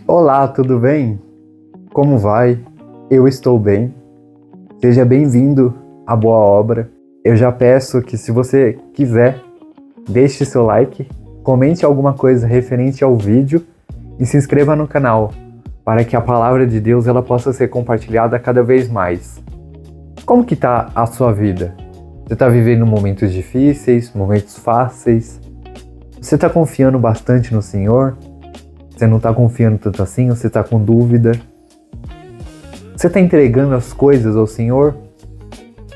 Olá, tudo bem? Como vai? Eu estou bem. Seja bem-vindo à Boa Obra. Eu já peço que, se você quiser, deixe seu like, comente alguma coisa referente ao vídeo e se inscreva no canal para que a palavra de Deus ela possa ser compartilhada cada vez mais. Como que tá a sua vida? Você está vivendo momentos difíceis, momentos fáceis? Você está confiando bastante no Senhor? Você não está confiando tanto assim? Você está com dúvida? Você está entregando as coisas ao Senhor?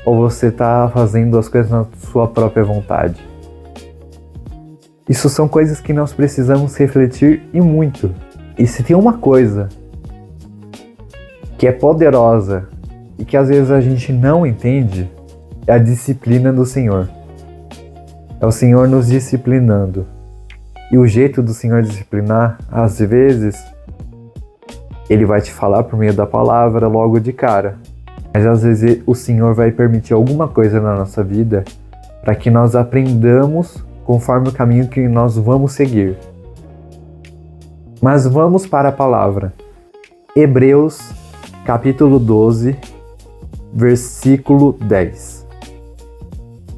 Ou você está fazendo as coisas na sua própria vontade? Isso são coisas que nós precisamos refletir e muito. E se tem uma coisa que é poderosa e que às vezes a gente não entende, é a disciplina do Senhor. É o Senhor nos disciplinando. E o jeito do Senhor disciplinar, às vezes, Ele vai te falar por meio da palavra logo de cara. Mas às vezes o Senhor vai permitir alguma coisa na nossa vida para que nós aprendamos conforme o caminho que nós vamos seguir. Mas vamos para a palavra. Hebreus, capítulo 12, versículo 10.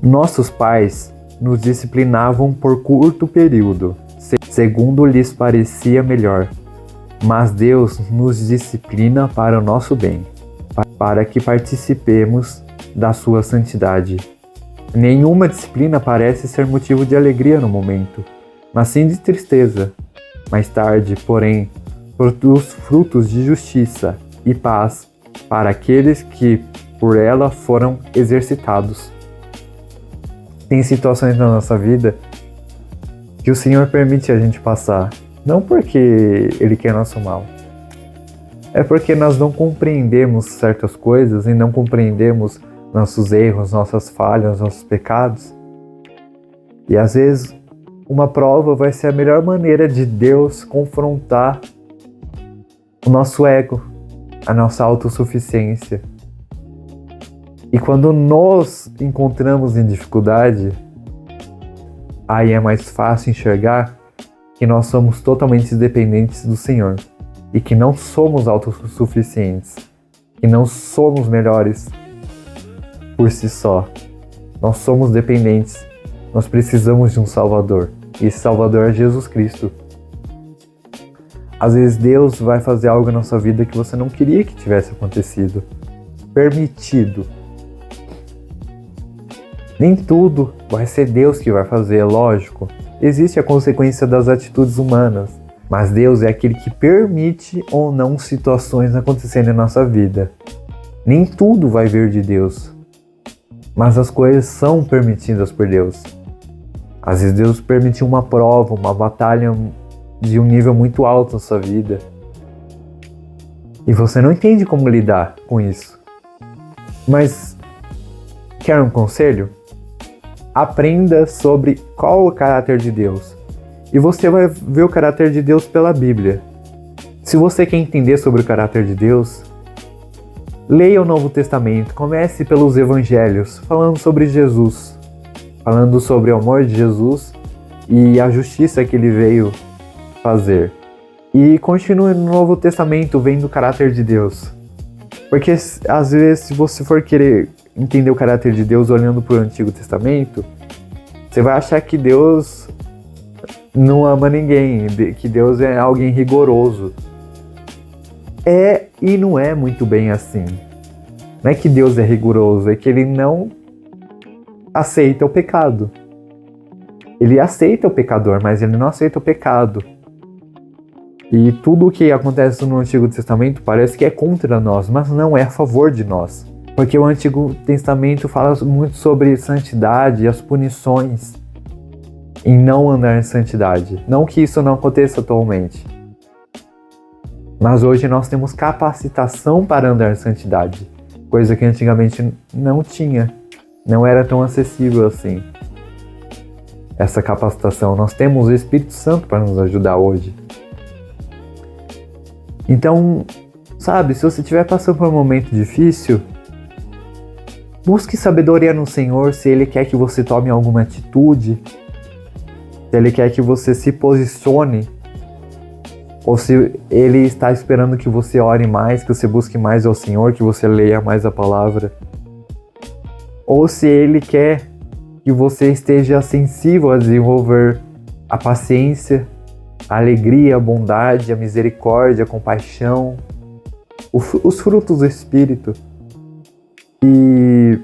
Nossos pais nos disciplinavam por curto período, segundo lhes parecia melhor. Mas Deus nos disciplina para o nosso bem, para que participemos da sua santidade. Nenhuma disciplina parece ser motivo de alegria no momento, mas sim de tristeza. Mais tarde, porém, produz frutos de justiça e paz para aqueles que por ela foram exercitados. Tem situações na nossa vida que o Senhor permite a gente passar, não porque Ele quer nosso mal. É porque nós não compreendemos certas coisas e não compreendemos nossos erros, nossas falhas, nossos pecados. E às vezes uma prova vai ser a melhor maneira de Deus confrontar o nosso ego, a nossa autossuficiência. E quando nos encontramos em dificuldade, aí é mais fácil enxergar que nós somos totalmente dependentes do Senhor e que não somos autossuficientes, que não somos melhores por si só. Nós somos dependentes, nós precisamos de um Salvador, e esse Salvador é Jesus Cristo. Às vezes Deus vai fazer algo na sua vida que você não queria que tivesse acontecido, permitido. Nem tudo vai ser Deus que vai fazer, lógico. Existe a consequência das atitudes humanas, mas Deus é aquele que permite ou não situações acontecerem na nossa vida. Nem tudo vai vir de Deus, mas as coisas são permitidas por Deus. Às vezes Deus permite uma prova, uma batalha de um nível muito alto na sua vida, e você não entende como lidar com isso. Mas quer um conselho? Aprenda sobre qual o caráter de Deus. E você vai ver o caráter de Deus pela Bíblia. Se você quer entender sobre o caráter de Deus, leia o Novo Testamento. Comece pelos Evangelhos, falando sobre Jesus. Falando sobre o amor de Jesus e a justiça que Ele veio fazer. E continue no Novo Testamento vendo o caráter de Deus. Porque às vezes, se você for querer entender o caráter de Deus olhando para o Antigo Testamento, você vai achar que Deus não ama ninguém, que Deus é alguém rigoroso. É e não é muito bem assim. Não é que Deus é rigoroso, é que Ele não aceita o pecado. Ele aceita o pecador, mas Ele não aceita o pecado. E tudo o que acontece no Antigo Testamento parece que é contra nós, mas não é a favor de nós. Porque o Antigo Testamento fala muito sobre santidade e as punições em não andar em santidade. Não que isso não aconteça atualmente. Mas hoje nós temos capacitação para andar em santidade. Coisa que antigamente não tinha. Não era tão acessível assim. Essa capacitação. Nós temos o Espírito Santo para nos ajudar hoje. Então, sabe, se você estiver passando por um momento difícil, busque sabedoria no Senhor, se Ele quer que você tome alguma atitude, se Ele quer que você se posicione ou se Ele está esperando que você ore mais, que você busque mais ao Senhor, que você leia mais a palavra, ou se Ele quer que você esteja sensível a desenvolver a paciência, a alegria, a bondade, a misericórdia, a compaixão, os frutos do Espírito e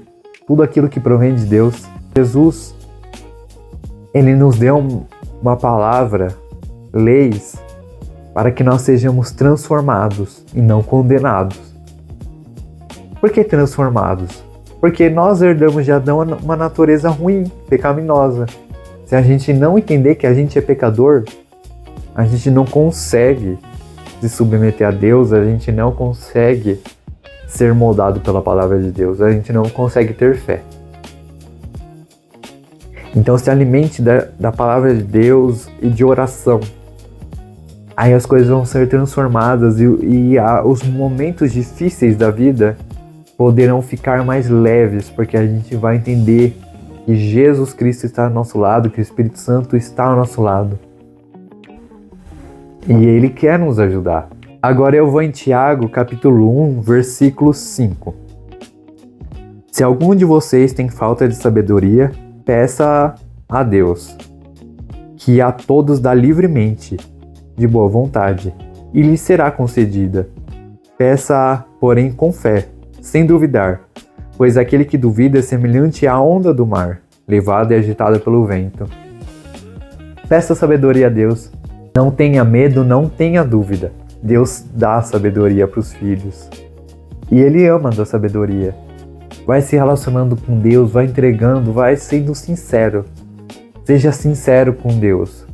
tudo aquilo que provém de Deus. Jesus, Ele nos deu uma palavra, leis, para que nós sejamos transformados e não condenados. Por que transformados? Porque nós herdamos de Adão uma natureza ruim, pecaminosa. Se a gente não entender que a gente é pecador, a gente não consegue se submeter a Deus, a gente não consegue ser moldado pela palavra de Deus, a gente não consegue ter fé. Então se alimente da palavra de Deus e de oração. Aí as coisas vão ser transformadas e os momentos difíceis da vida poderão ficar mais leves, porque a gente vai entender que Jesus Cristo está ao nosso lado, que o Espírito Santo está ao nosso lado. E Ele quer nos ajudar. Agora eu vou em Tiago, capítulo 1, versículo 5. Se algum de vocês tem falta de sabedoria, peça a Deus, que a todos dá livremente, de boa vontade, e lhe será concedida. Peça, porém, com fé, sem duvidar, pois aquele que duvida é semelhante à onda do mar, levada e agitada pelo vento. Peça sabedoria a Deus. Não tenha medo, não tenha dúvida. Deus dá sabedoria para os filhos. E Ele ama da sabedoria. Vai se relacionando com Deus, vai entregando, vai sendo sincero. Seja sincero com Deus.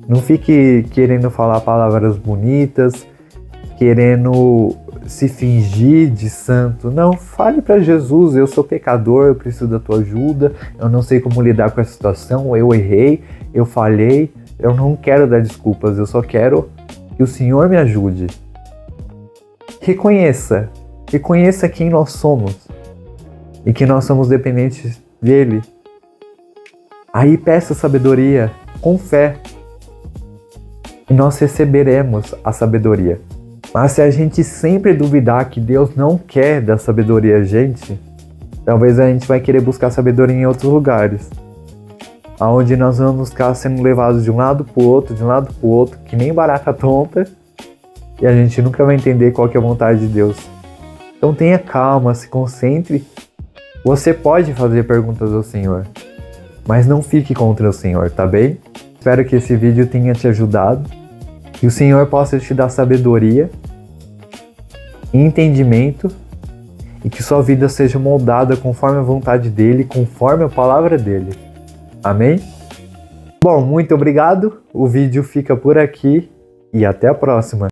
Não fique querendo falar palavras bonitas, querendo se fingir de santo. Não, fale para Jesus: eu sou pecador, eu preciso da tua ajuda, eu não sei como lidar com essa situação, eu errei, eu falhei, eu não quero dar desculpas, eu só quero que o Senhor me ajude. Reconheça quem nós somos e que nós somos dependentes dele. Aí peça sabedoria com fé e nós receberemos a sabedoria. Mas se a gente sempre duvidar que Deus não quer dar sabedoria a gente, talvez a gente vai querer buscar sabedoria em outros lugares, onde nós vamos ficar sendo levados de um lado para o outro, que nem barata tonta, e a gente nunca vai entender qual que é a vontade de Deus. Então tenha calma, se concentre. Você pode fazer perguntas ao Senhor, mas não fique contra o Senhor, tá bem? Espero que esse vídeo tenha te ajudado, que o Senhor possa te dar sabedoria, entendimento, e que sua vida seja moldada conforme a vontade dEle, conforme a palavra dEle. Amém? Bom, muito obrigado. O vídeo fica por aqui e até a próxima.